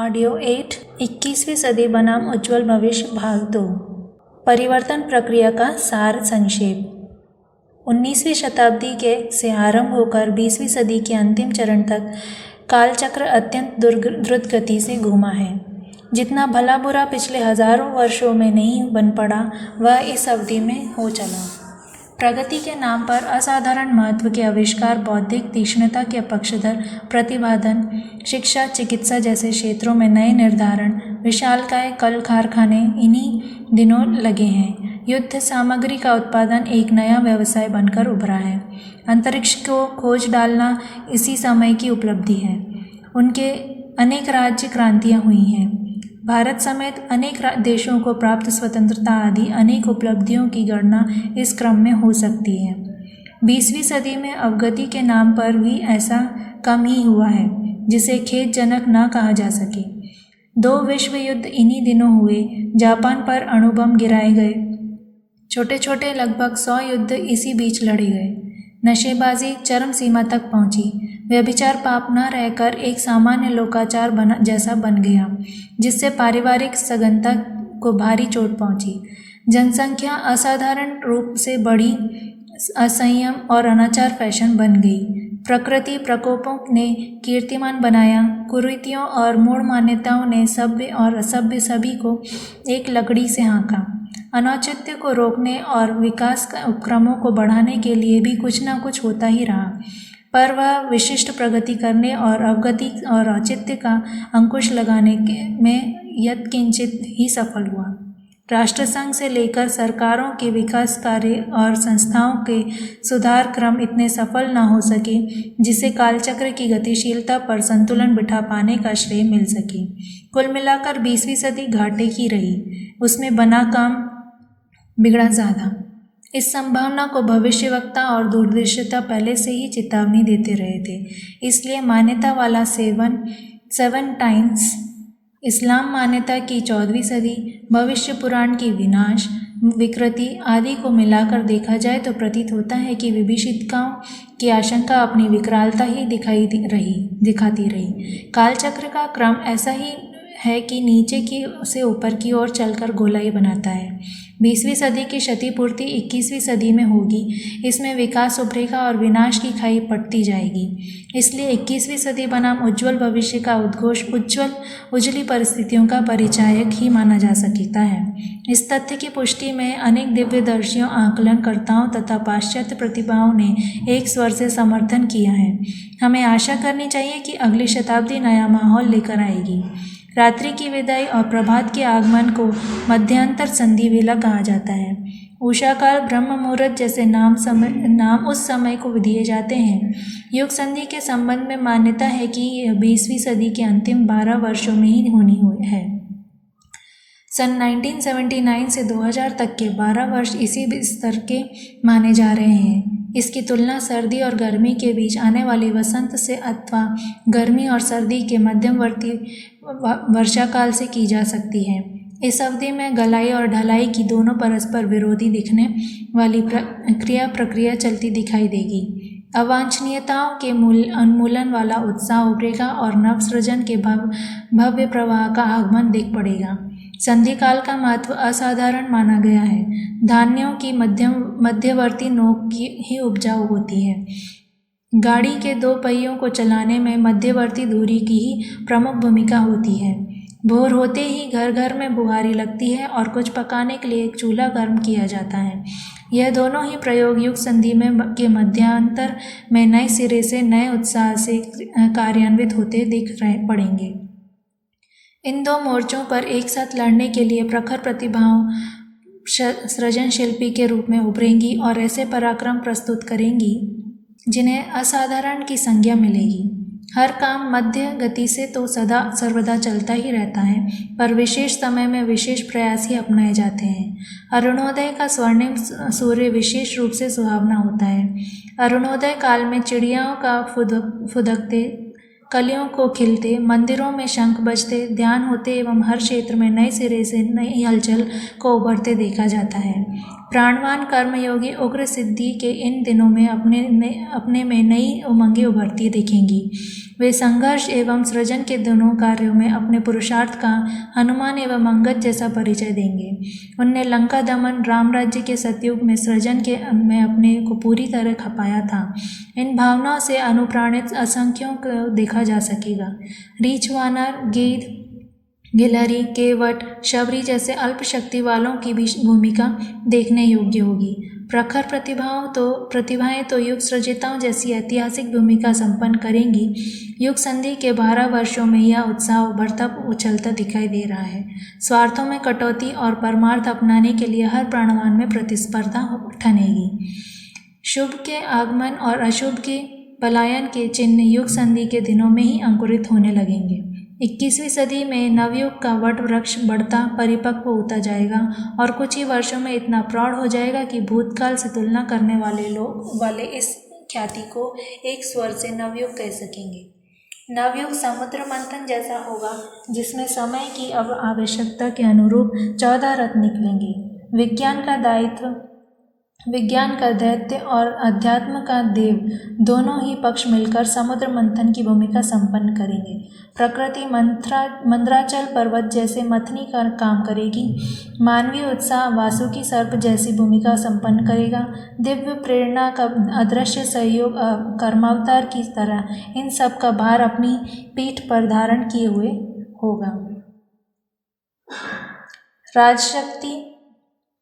Audio 8 21वीं सदी बनाम उज्ज्वल भविष्य भाग 2 परिवर्तन प्रक्रिया का सार संक्षेप। 19वीं शताब्दी के से आरंभ होकर 20वीं सदी के अंतिम चरण तक कालचक्र अत्यंत द्रुत गति से घूमा है। जितना भला बुरा पिछले हजारों वर्षों में नहीं बन पड़ा वह इस अवधि में हो चला। प्रगति के नाम पर असाधारण महत्व के आविष्कार, बौद्धिक तीक्ष्णता के पक्षधर प्रतिपादन, शिक्षा, चिकित्सा जैसे क्षेत्रों में नए निर्धारण, विशालकाय कल कारखाने इन्हीं दिनों लगे हैं। युद्ध सामग्री का उत्पादन एक नया व्यवसाय बनकर उभरा है। अंतरिक्ष को खोज डालना इसी समय की उपलब्धि है। उनके अनेक राज्य क्रांतियां हुई हैं। भारत समेत अनेक देशों को प्राप्त स्वतंत्रता आदि अनेक उपलब्धियों की गणना इस क्रम में हो सकती है। 20वीं सदी में अवगति के नाम पर भी ऐसा कम ही हुआ है जिसे खेदजनक न कहा जा सके। 2 विश्व युद्ध इन्हीं दिनों हुए। जापान पर अणुबम गिराए गए। छोटे छोटे लगभग 100 युद्ध इसी बीच लड़े गए। नशेबाजी चरम सीमा तक पहुंची। व्यभिचार पाप न रहकर एक सामान्य लोकाचार जैसा बन गया, जिससे पारिवारिक सघनता को भारी चोट पहुंची। जनसंख्या असाधारण रूप से बढ़ी। असंयम और अनाचार फैशन बन गई। प्रकृति प्रकोपों ने कीर्तिमान बनाया। कुरीतियों और मूढ़ मान्यताओं ने सभ्य और असभ्य सभी को एक लकड़ी से हाँका। अनौचित्य को रोकने और विकास उपक्रमों को बढ़ाने के लिए भी कुछ न कुछ होता ही रहा, पर वह विशिष्ट प्रगति करने और अवगति और औचित्य का अंकुश लगाने में यत्किंचित ही सफल हुआ। राष्ट्रसंघ से लेकर सरकारों के विकास कार्य और संस्थाओं के सुधार क्रम इतने सफल न हो सके जिसे कालचक्र की गतिशीलता पर संतुलन बिठा पाने का श्रेय मिल सके। कुल मिलाकर 20वीं सदी घाटे की रही। उसमें बना काम बिगड़ा ज़्यादा। इस संभावना को भविष्यवक्ता और दूरदर्शिता पहले से ही चेतावनी देते रहे थे। इसलिए मान्यता वाला 7 टाइम्स इस्लाम मान्यता की 14वीं सदी, भविष्य पुराण की विनाश, विकृति आदि को मिलाकर देखा जाए तो प्रतीत होता है कि विभीषिकाओं की आशंका अपनी विकरालता ही दिखाती रही। कालचक्र का क्रम ऐसा ही है कि नीचे की से ऊपर की ओर चलकर गोलाई बनाता है। 20वीं सदी की क्षतिपूर्ति 21वीं सदी में होगी। इसमें विकास उभरेगा और विनाश की खाई पड़ती जाएगी। इसलिए 21वीं सदी बनाम उज्ज्वल भविष्य का उद्घोष उजली परिस्थितियों का परिचायक ही माना जा सकता है। इस तथ्य की पुष्टि में अनेक दिव्यदर्शियों, आकलनकर्ताओं तथा पाश्चात्य प्रतिभाओं ने एक स्वर से समर्थन किया है। हमें आशा करनी चाहिए कि अगली शताब्दी नया माहौल लेकर आएगी। रात्रि की विदाई और प्रभात के आगमन को मध्यांतर संधि वेला कहा जाता है। उषाकाल, ब्रह्म मुहूर्त जैसे नाम उस समय को दिए जाते हैं। युग संधि के संबंध में मान्यता है कि यह 20वीं सदी के अंतिम 12 वर्षों में ही होनी है। सन 1979 से 2000 तक के 12 वर्ष इसी स्तर के माने जा रहे हैं। इसकी तुलना सर्दी और गर्मी के बीच आने वाली वसंत से अथवा गर्मी और सर्दी के मध्यवर्ती वर्षाकाल से की जा सकती है। इस अवधि में गलाई और ढलाई की दोनों परस्पर विरोधी दिखने वाली प्रक्रिया चलती दिखाई देगी। अवांछनीयताओं के उन्मूलन वाला उत्साह उभरेगा और नवसृजन के भव्य प्रवाह का आगमन दिख पड़ेगा। संधि काल का महत्व असाधारण माना गया है। धान्यों की मध्यवर्ती नोक की ही उपजाऊ होती है। गाड़ी के 2 पहियों को चलाने में मध्यवर्ती दूरी की ही प्रमुख भूमिका होती है। भोर होते ही घर घर में बुहारी लगती है और कुछ पकाने के लिए एक चूल्हा गर्म किया जाता है। यह दोनों ही प्रयोग युग संधि के मध्यांतर में नए सिरे से नए उत्साह से कार्यान्वित होते दिख पड़ेंगे। इन 2 मोर्चों पर एक साथ लड़ने के लिए प्रखर प्रतिभाओं सृजन शिल्पी के रूप में उभरेंगी और ऐसे पराक्रम प्रस्तुत करेंगी जिन्हें असाधारण की संज्ञा मिलेगी। हर काम मध्य गति से तो सदा सर्वदा चलता ही रहता है, पर विशेष समय में विशेष प्रयास ही अपनाए जाते हैं। अरुणोदय का स्वर्णिम सूर्य विशेष रूप से सुहावना होता है। अरुणोदय काल में चिड़ियाओं का फुदकते, कलियों को खिलते, मंदिरों में शंख बजते, ध्यान होते एवं हर क्षेत्र में नए सिरे से नई हलचल को उभरते देखा जाता है। प्राणवान कर्मयोगी उग्र सिद्धि के इन दिनों में अपने में नई उमंगें उभरती दिखेंगी। वे संघर्ष एवं सृजन के दोनों कार्यों में अपने पुरुषार्थ का हनुमान एवं अंगद जैसा परिचय देंगे। उनने लंका दमन, राम राज्य के सतयुग में सृजन में अपने को पूरी तरह खपाया था। इन भावनाओं से अनुप्राणित असंख्यों को देखा जा सकेगा। रीछ, वानर, गीध, गिलहरी, केवट, शबरी जैसे अल्प शक्ति वालों की भी भूमिका देखने योग्य होगी। प्रखर प्रतिभाएं तो युग सृजिताओं जैसी ऐतिहासिक भूमिका संपन्न करेंगी। युग संधि के 12 वर्षों में यह उत्साह उभरता उछलता दिखाई दे रहा है। स्वार्थों में कटौती और परमार्थ अपनाने के लिए हर प्राणवान में प्रतिस्पर्धा ठनेगी। शुभ के आगमन और अशुभ के पलायन के चिन्ह युग संधि के दिनों में ही अंकुरित होने लगेंगे। 21वीं सदी में नवयुग का वट वृक्ष बढ़ता परिपक्व होता जाएगा और कुछ ही वर्षों में इतना प्रौढ़ हो जाएगा कि भूतकाल से तुलना करने वाले इस ख्याति को एक स्वर से नवयुग कह सकेंगे। नवयुग समुद्र मंथन जैसा होगा, जिसमें समय की अब आवश्यकता के अनुरूप 14 रथ निकलेंगे। विज्ञान का दैत्य और अध्यात्म का देव दोनों ही पक्ष मिलकर समुद्र मंथन की भूमिका संपन्न करेंगे। प्रकृति मंद्राचल पर्वत जैसे मथनी का काम करेगी। मानवीय उत्साह वासुकी सर्प जैसी भूमिका संपन्न करेगा। दिव्य प्रेरणा का अदृश्य सहयोग कर्मावतार की तरह इन सब का भार अपनी पीठ पर धारण किए हुए होगा। राजशक्ति,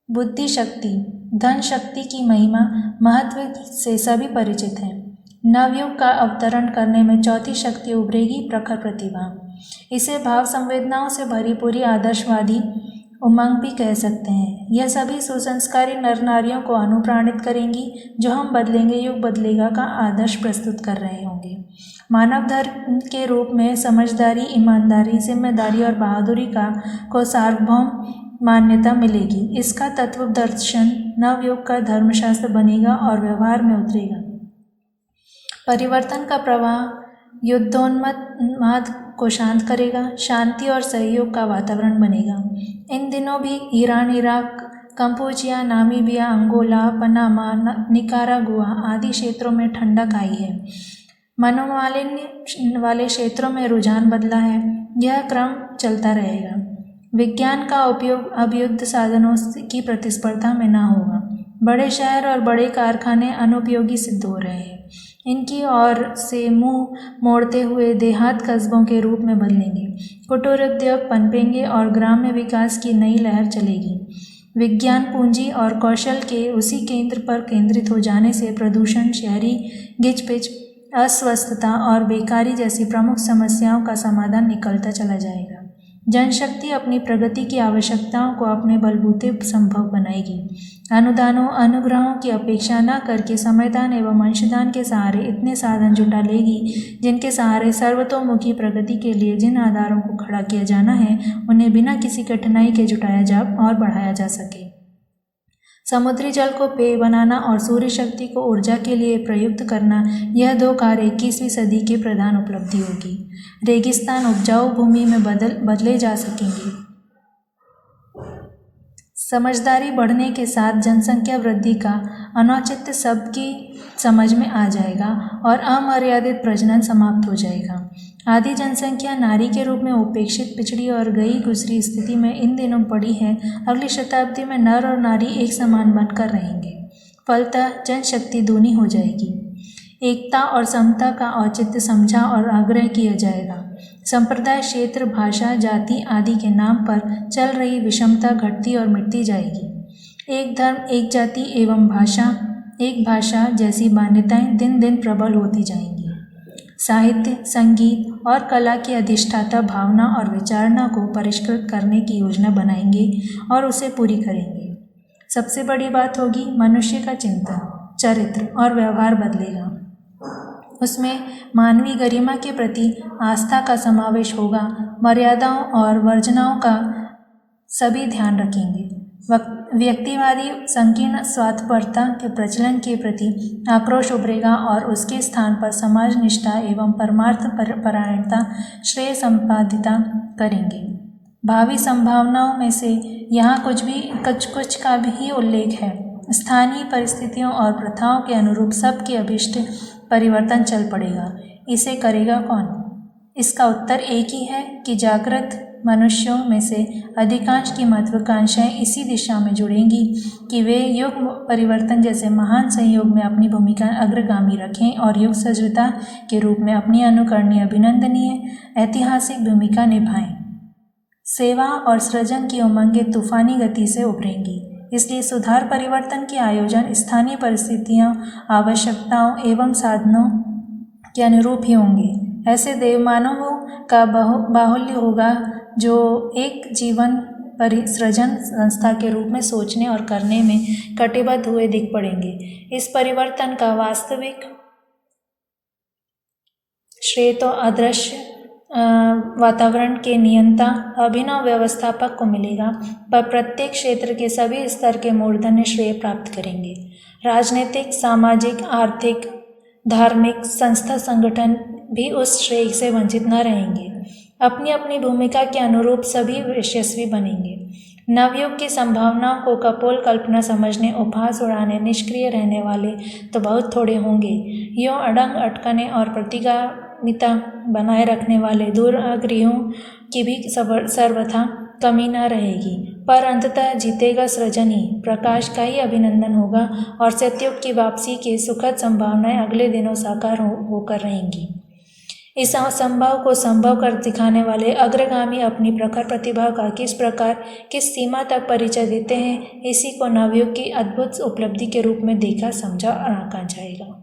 बुद्धि शक्ति, धन शक्ति की महिमा महत्व से सभी परिचित हैं। नवयुग का अवतरण करने में चौथी शक्ति उभरेगी, प्रखर प्रतिभा। इसे भाव संवेदनाओं से भरी पूरी आदर्शवादी उमंग भी कह सकते हैं। यह सभी सुसंस्कारी नर नारियों को अनुप्राणित करेंगी, जो हम बदलेंगे युग बदलेगा का आदर्श प्रस्तुत कर रहे होंगे। मानव धर्म के रूप में समझदारी, ईमानदारी, जिम्मेदारी और बहादुरी को सार्वभौम मान्यता मिलेगी। इसका तत्व दर्शन नवयुग का धर्मशास्त्र बनेगा और व्यवहार में उतरेगा। परिवर्तन का प्रवाह युद्धोन्माद को शांत करेगा। शांति और सहयोग का वातावरण बनेगा। इन दिनों भी Iran, Iraq, Cambodia, Namibia, Angola, Panama, Nicaragua आदि क्षेत्रों में ठंडक आई है। मनोमालिन्य वाले क्षेत्रों में रुझान बदला है। यह क्रम चलता रहेगा। विज्ञान का उपयोग अब युद्ध साधनों की प्रतिस्पर्धा में न होगा। बड़े शहर और बड़े कारखाने अनुपयोगी सिद्ध हो रहे हैं। इनकी ओर से मुंह मोड़ते हुए देहात कस्बों के रूप में बदलेंगे। कुटीर उद्योग पनपेंगे और ग्राम्य विकास की नई लहर चलेगी। विज्ञान, पूंजी और कौशल के उसी केंद्र पर केंद्रित हो जाने से प्रदूषण, शहरी गिचपिच, अस्वस्थता और बेकारी जैसी प्रमुख समस्याओं का समाधान निकलता चला जाएगा। जनशक्ति अपनी प्रगति की आवश्यकताओं को अपने बलबूते संभव बनाएगी। अनुदानों, अनुग्रहों की अपेक्षा न करके समयदान एवं अंशदान के सहारे इतने साधन जुटा लेगी, जिनके सहारे सर्वतोमुखी प्रगति के लिए जिन आधारों को खड़ा किया जाना है, उन्हें बिना किसी कठिनाई के जुटाया जा और बढ़ाया जा सके। समुद्री जल को पेय बनाना और सूर्य शक्ति को ऊर्जा के लिए प्रयुक्त करना, यह दो कार्य 21वीं सदी की प्रधान उपलब्धि होगी। रेगिस्तान उपजाऊ भूमि में बदले जा सकेंगे। समझदारी बढ़ने के साथ जनसंख्या वृद्धि का अनौचित्य सबकी समझ में आ जाएगा और अमर्यादित प्रजनन समाप्त हो जाएगा। आधी जनसंख्या नारी के रूप में उपेक्षित, पिछड़ी और गई गुजरी स्थिति में इन दिनों पड़ी है। अगली शताब्दी में नर और नारी एक समान बनकर रहेंगे। फलतः जनशक्ति दूनी हो जाएगी। एकता और समता का औचित्य समझा और आग्रह किया जाएगा। संप्रदाय, क्षेत्र, भाषा, जाति आदि के नाम पर चल रही विषमता घटती और मिटती जाएगी। एक धर्म, एक जाति एवं एक भाषा जैसी मान्यताएं दिन दिन प्रबल होती जाएंगी। साहित्य, संगीत और कला की अधिष्ठाता भावना और विचारणा को परिष्कृत करने की योजना बनाएंगे और उसे पूरी करेंगे। सबसे बड़ी बात होगी, मनुष्य का चिंतन, चरित्र और व्यवहार बदलेगा। उसमें मानवीय गरिमा के प्रति आस्था का समावेश होगा। मर्यादाओं और वर्जनाओं का सभी ध्यान रखेंगे। व्यक्तिवादी संकीर्ण स्वार्थपरता के प्रचलन के प्रति आक्रोश उभरेगा और उसके स्थान पर समाज निष्ठा एवं परमार्थ परायणता श्रेय संपादिता करेंगे। भावी संभावनाओं में से यहाँ कुछ का भी उल्लेख है। स्थानीय परिस्थितियों और प्रथाओं के अनुरूप सबके अभिष्ट परिवर्तन चल पड़ेगा। इसे करेगा कौन? इसका उत्तर एक ही है कि जागृत मनुष्यों में से अधिकांश की महत्वाकांक्षाएं इसी दिशा में जुड़ेंगी कि वे युग परिवर्तन जैसे महान संयोग में अपनी भूमिका अग्रगामी रखें और युग सजृता के रूप में अपनी अनुकरणीय अभिनंदनीय ऐतिहासिक भूमिका निभाएं। सेवा और सृजन की उमंगें तूफानी गति से उभरेंगी। इसलिए सुधार परिवर्तन के आयोजन स्थानीय परिस्थितियों, आवश्यकताओं एवं साधनों के अनुरूप ही होंगे। ऐसे देवमानवों का बाहुल्य होगा जो एक जीवन परिसृजन संस्था के रूप में सोचने और करने में कटिबद्ध हुए दिख पड़ेंगे। इस परिवर्तन का वास्तविक श्रेय तो अदृश्य वातावरण के नियंता अभिनव व्यवस्थापक को मिलेगा, पर प्रत्येक क्षेत्र के सभी स्तर के मूर्धन्य श्रेय प्राप्त करेंगे। राजनीतिक, सामाजिक, आर्थिक, धार्मिक संस्था संगठन भी उस श्रेय से वंचित न रहेंगे। अपनी अपनी भूमिका के अनुरूप सभी यशस्वी बनेंगे। नवयुग की संभावनाओं को कपोल कल्पना समझने, उपहास उड़ाने, निष्क्रिय रहने वाले तो बहुत थोड़े होंगे। यों अड़ंग अटकने और प्रतिगामिता बनाए रखने वाले दूराग्रहियों की भी सर्वथा कमी न रहेगी, पर अंततः जीतेगा सृजन ही। प्रकाश का ही अभिनंदन होगा और सत्युग की वापसी की सुखद संभावनाएं अगले दिनों साकार होकर रहेंगी। इस असंभव को संभव कर दिखाने वाले अग्रगामी अपनी प्रखर प्रतिभा का किस प्रकार, किस सीमा तक परिचय देते हैं, इसी को नवयुग की अद्भुत उपलब्धि के रूप में देखा, समझा और आंका जाएगा।